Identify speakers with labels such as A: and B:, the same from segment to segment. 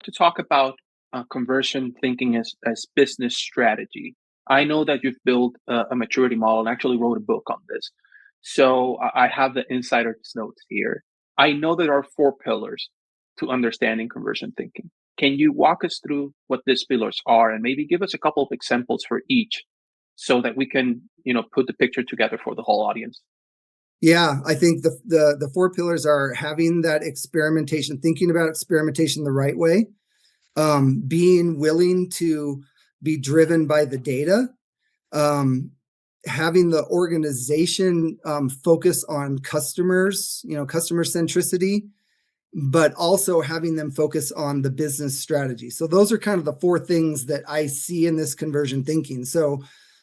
A: to talk about conversion thinking as business strategy. I know that you've built a maturity model and actually wrote a book on this. So I have the insider's notes here. I know there are four pillars to understanding conversion thinking. Can you walk us through what these pillars are and maybe give us a couple of examples for each so that we can, put the picture together for the whole audience?
B: Yeah, I think the four pillars are having that experimentation, thinking about experimentation the right way, being willing to be driven by the data, having the organization focus on customers, customer centricity, but also having them focus on the business strategy. So those are kind of the four things that I see in this conversion thinking. So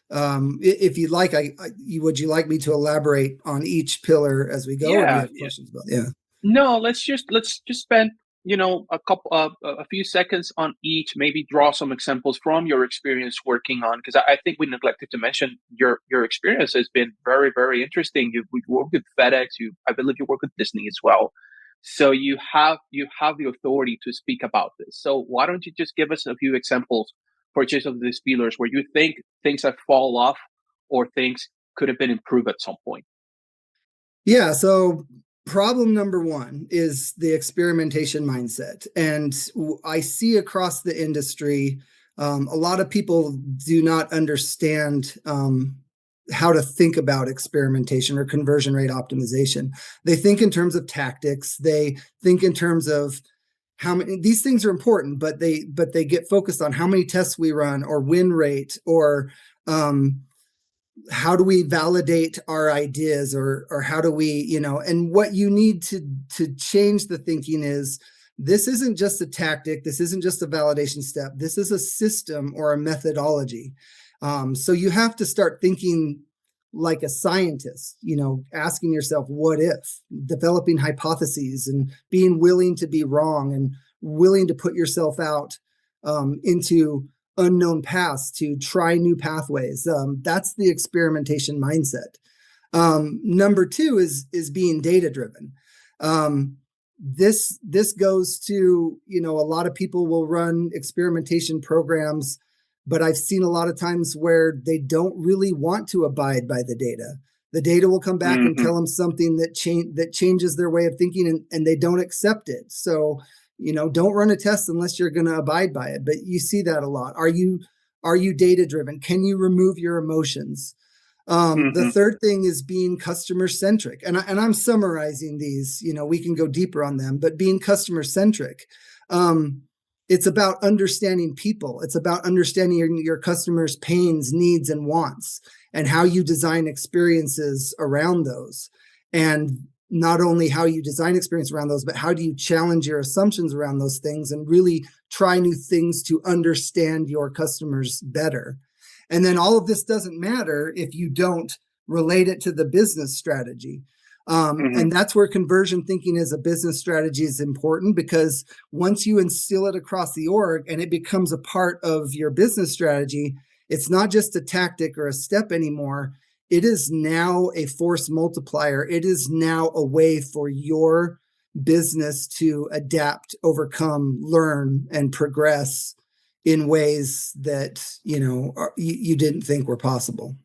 B: if you'd like, would you like me to elaborate on each pillar as we go, or do you
A: Yeah,
B: have
A: yeah.
B: questions about? Yeah.
A: No, let's just spend a few seconds on each. Maybe draw some examples from your experience working on, because I think we neglected to mention your experience has been very, very interesting. You work with FedEx. I believe you work with Disney as well. So you have the authority to speak about this. So why don't you just give us a few examples for each of these pillars where you think things have fallen off or things could have been improved at some point?
B: Yeah. So problem number one is the experimentation mindset. And I see across the industry, a lot of people do not understand how to think about experimentation or conversion rate optimization. They think in terms of tactics. They think in terms of how many, these things are important, but they get focused on how many tests we run or win rate or how do we validate our ideas, or how do we, and what you need to change the thinking is, this isn't just a tactic, this isn't just a validation step, this is a system or a methodology. So you have to start thinking like a scientist, asking yourself what if, developing hypotheses and being willing to be wrong and willing to put yourself out into unknown paths to try new pathways. That's the experimentation mindset. Number two is being data driven. This goes to, a lot of people will run experimentation programs, but I've seen a lot of times where they don't really want to abide by the data. The data will come back and tell them something that changes their way of thinking, and they don't accept it. So don't run a test unless you're going to abide by it. But you see that a lot. Are you data driven? Can you remove your emotions? The third thing is being customer centric. And I'm summarizing these, we can go deeper on them, but being customer centric. It's about understanding people. It's about understanding your customers' pains, needs, and wants, and how you design experiences around those. And not only how you design experience around those, but how do you challenge your assumptions around those things and really try new things to understand your customers better. And then all of this doesn't matter if you don't relate it to the business strategy. And that's where conversion thinking as a business strategy is important, because once you instill it across the org and it becomes a part of your business strategy, it's not just a tactic or a step anymore. It is now a force multiplier. It is now a way for your business to adapt, overcome, learn, and progress in ways that you didn't think were possible.